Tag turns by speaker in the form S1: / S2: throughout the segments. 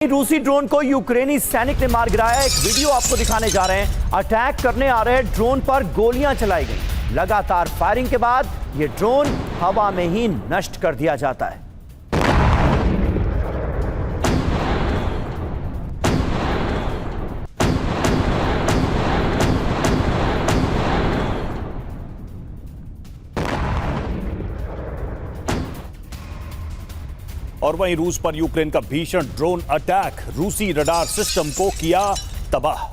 S1: रूसी ड्रोन को यूक्रेनी सैनिक ने मार गिराया। एक वीडियो आपको दिखाने जा रहे हैं। अटैक करने आ रहे ड्रोन पर गोलियां चलाई गई। लगातार फायरिंग के बाद यह ड्रोन हवा में ही नष्ट कर दिया जाता है।
S2: और वहीं रूस पर यूक्रेन का भीषण ड्रोन अटैक, रूसी रडार सिस्टम को किया तबाह।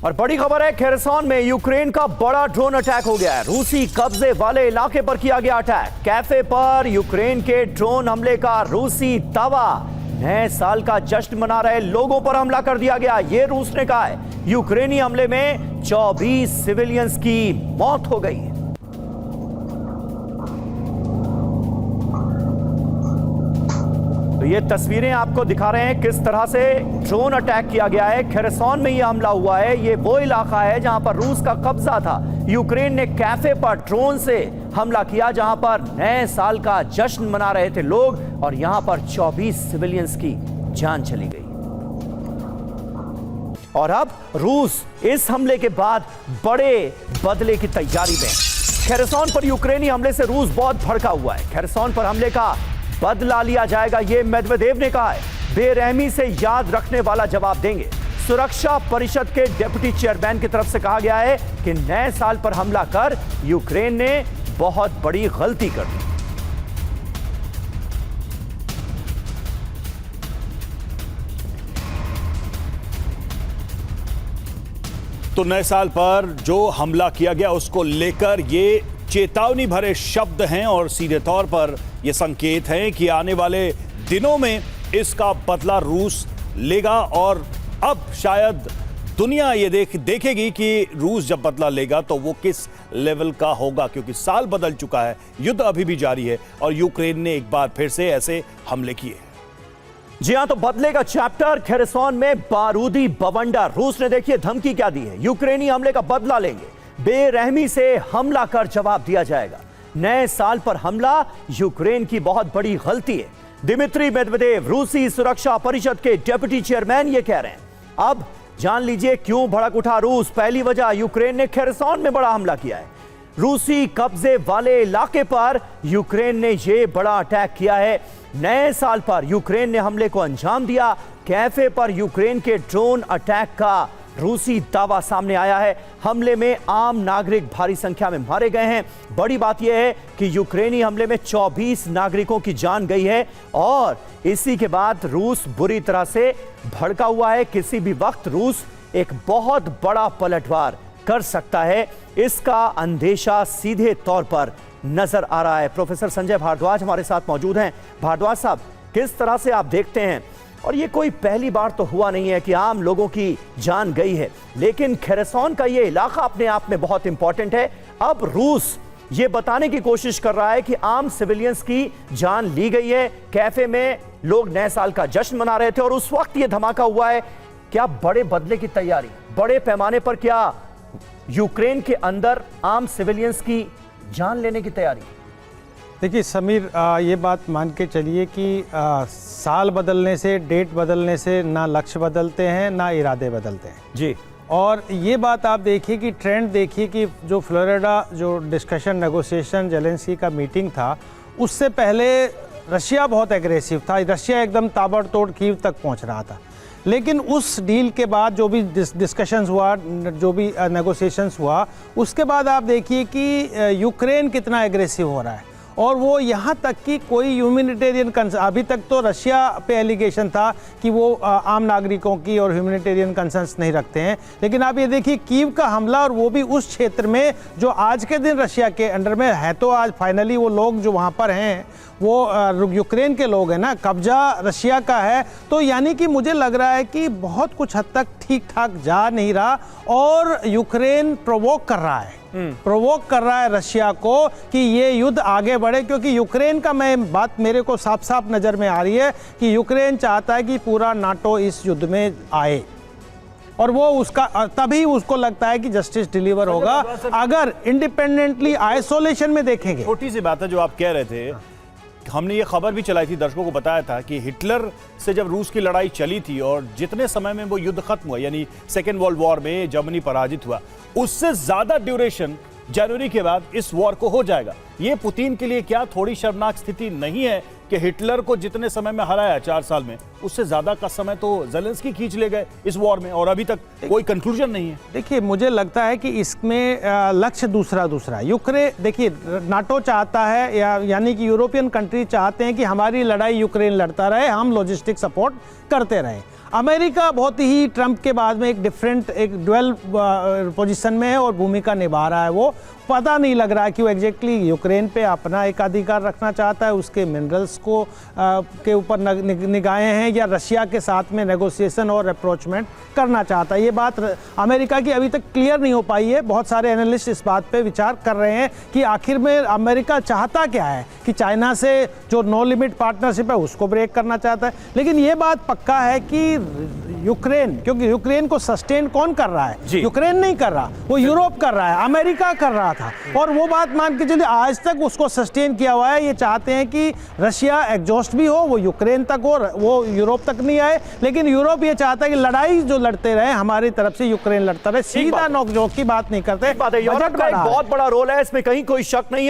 S1: और बड़ी खबर है, खेरसॉन में यूक्रेन का बड़ा ड्रोन अटैक हो गया है। रूसी कब्जे वाले इलाके पर किया गया अटैक। कैफे पर यूक्रेन के ड्रोन हमले का रूसी दावा। नए साल का जश्न मना रहे लोगों पर हमला कर दिया गया, ये रूस ने कहा है। यूक्रेनी हमले में 24 सिविलियंस की मौत हो गई। तो ये तस्वीरें आपको दिखा रहे हैं किस तरह से ड्रोन अटैक किया गया है। खेरसॉन में यह हमला हुआ है। ये वो इलाका है जहां पर रूस का कब्जा था। यूक्रेन ने कैफे पर ड्रोन से हमला किया जहां पर नए साल का जश्न मना रहे थे लोग, और यहां पर 24 सिविलियंस की जान चली गई। और अब रूस इस हमले के बाद बड़े बदले की तैयारी में। खेरसॉन पर यूक्रेनी हमले से रूस बहुत भड़का हुआ है। खेरसॉन पर हमले का बदला लिया जाएगा, यह मेदवेदेव ने कहा है। बेरहमी से याद रखने वाला जवाब देंगे। सुरक्षा परिषद के डिप्टी चेयरमैन की तरफ से कहा गया है कि नए साल पर हमला कर यूक्रेन ने बहुत बड़ी गलती कर दी।
S2: तो नए साल पर जो हमला किया गया उसको लेकर ये चेतावनी भरे शब्द हैं और सीधे तौर पर यह संकेत है कि आने वाले दिनों में इसका बदला रूस लेगा। और अब शायद दुनिया ये देखेगी कि रूस जब बदला लेगा तो वो किस लेवल का होगा, क्योंकि साल बदल चुका है, युद्ध अभी भी जारी है और यूक्रेन ने एक बार फिर से ऐसे हमले किए।
S1: जी हां, तो बदले का चैप्टर खेरसॉन में बारूदी बवंडर। रूस ने देखिए धमकी क्या दी है। यूक्रेनी हमले का बदला लेंगे, बेरहमी से हमला कर जवाब दिया जाएगा। नए साल पर हमला यूक्रेन की बहुत बड़ी गलती है। दिमित्री मेदवेदेव, रूसी सुरक्षा परिषद के डिप्टी चेयरमैन, ये कह रहे हैं। अब जान लीजिए क्यों भड़क उठा रूस। पहली वजह, यूक्रेन ने खेरसॉन में बड़ा हमला किया है। रूसी कब्जे वाले इलाके पर यूक्रेन ने यह बड़ा अटैक किया है। नए साल पर यूक्रेन ने हमले को अंजाम दिया। कैफे पर यूक्रेन के ड्रोन अटैक का रूसी दावा सामने आया है। हमले में आम नागरिक भारी संख्या में मारे गए हैं। बड़ी बात यह है कि यूक्रेनी हमले में 24 नागरिकों की जान गई है और इसी के बाद रूस बुरी तरह से भड़का हुआ है। किसी भी वक्त रूस एक बहुत बड़ा पलटवार कर सकता है, इसका अंदेशा सीधे तौर पर नजर आ रहा है। प्रोफेसर संजय भारद्वाज हमारे साथ मौजूद हैं। भारद्वाज साहब, किस तरह से आप देखते हैं, और ये कोई पहली बार तो हुआ नहीं है कि आम लोगों की जान गई है, लेकिन खेरसॉन का ये इलाका अपने आप में बहुत इंपॉर्टेंट है। अब रूस ये बताने की कोशिश कर रहा है कि आम सिविलियंस की जान ली गई है। कैफे में लोग नए साल का जश्न मना रहे थे और उस वक्त ये धमाका हुआ है। क्या बड़े बदले की तैयारी, बड़े पैमाने पर क्या यूक्रेन के अंदर आम सिविलियंस की जान लेने की तैयारी?
S3: देखिए समीर, ये बात मान के चलिए कि साल बदलने से, डेट बदलने से ना लक्ष्य बदलते हैं ना इरादे बदलते हैं
S1: जी।
S3: और ये बात आप देखिए कि ट्रेंड देखिए कि जो फ्लोरिडा जो डिस्कशन नेगोशिएशन जेलेंस्की का मीटिंग था, उससे पहले रशिया बहुत एग्रेसिव था। रशिया एकदम ताबड़तोड़ कीव तक पहुंच रहा था। लेकिन उस डील के बाद जो भी डिस्कशंस हुआ, जो भी नेगोशिएशंस हुआ, उसके बाद आप देखिए कि यूक्रेन कितना एग्रेसिव हो रहा है। और वो यहाँ तक कि कोई ह्यूमैनिटेरियन कंसर्न, अभी तक तो रशिया पे एलिगेशन था कि वो आम नागरिकों की और ह्यूमैनिटेरियन कंसर्न्स नहीं रखते हैं, लेकिन आप ये देखिए कीव का हमला, और वो भी उस क्षेत्र में जो आज के दिन रशिया के अंडर में है। तो आज फाइनली वो लोग जो वहाँ पर हैं वो यूक्रेन के लोग हैं ना, कब्जा रशिया का है, तो यानी कि मुझे लग रहा है कि बहुत कुछ हद तक ठीक ठाक जा नहीं रहा और यूक्रेन प्रोवोक कर रहा है, प्रोवोक कर रहा है रशिया को कि ये युद्ध आगे बढ़े, क्योंकि यूक्रेन का बात मेरे को साफ साफ नज़र में आ रही है कि यूक्रेन चाहता है कि पूरा नाटो इस युद्ध में आए और वो उसका तभी उसको लगता है कि जस्टिस डिलीवर होगा अगर इंडिपेंडेंटली आइसोलेशन में देखेंगे।
S2: छोटी सी बात है जो आप कह रहे थे, हमने ये खबर भी चलाई थी, दर्शकों को बताया था कि हिटलर से जब रूस की लड़ाई चली थी और जितने समय में वो युद्ध खत्म हुआ, यानी सेकेंड वर्ल्ड वॉर में जर्मनी पराजित हुआ, उससे ज्यादा ड्यूरेशन जनवरी के बाद इस वॉर को हो जाएगा। ये पुतिन के लिए क्या थोड़ी शर्मनाक स्थिति नहीं है कि हिटलर को जितने समय में हराया 4 साल में, उससे ज्यादा का समय तो ज़ेलेंस्की खींच ले गए इस वॉर में और अभी तक कोई कंक्लूजन नहीं है।
S3: देखिए, मुझे लगता है कि इसमें लक्ष्य दूसरा है। यूक्रेन, देखिए, नाटो चाहता है यानी कि यूरोपियन कंट्री चाहते हैं कि हमारी लड़ाई यूक्रेन लड़ता रहे, हम लॉजिस्टिक सपोर्ट करते रहें। अमेरिका बहुत ही ट्रंप के बाद में एक ड्वेल पोजीशन में है और भूमिका निभा रहा है। वो पता नहीं लग रहा है कि वो एग्जैक्टली यूक्रेन पे अपना एक अधिकार रखना चाहता है, उसके मिनरल्स को के ऊपर निगाहें हैं, या रशिया के साथ में नेगोशिएशन और अप्रोचमेंट करना चाहता है। ये बात अमेरिका की अभी तक क्लियर नहीं हो पाई है। बहुत सारे एनालिस्ट इस बात पे विचार कर रहे हैं कि आखिर में अमेरिका चाहता क्या है, कि चाइना से जो नो लिमिट पार्टनरशिप है उसको ब्रेक करना चाहता है। लेकिन ये बात पक्का है कि यूक्रेन, क्योंकि यूक्रेन को सस्टेन कौन कर रहा है? यूक्रेन नहीं कर रहा, वो यूरोप कर रहा है, अमेरिका कर रहा था, और वो बात मान के चलिए आज तक उसको सस्टेन किया हुआ है। ये चाहते हैं कि रशिया एग्जॉस्ट भी हो, वो यूक्रेन तक हो, वो यूरोप तक नहीं आए, लेकिन यूरोप ये चाहता है कि लड़ाई जो लड़ते रहे हमारी तरफ से, यूक्रेन लड़ता रहे, सीधा नोकझोंक की बात नहीं करते।
S1: यूरोप का एक बहुत बड़ा रोल है इसमें, कहीं कोई शक नहीं है।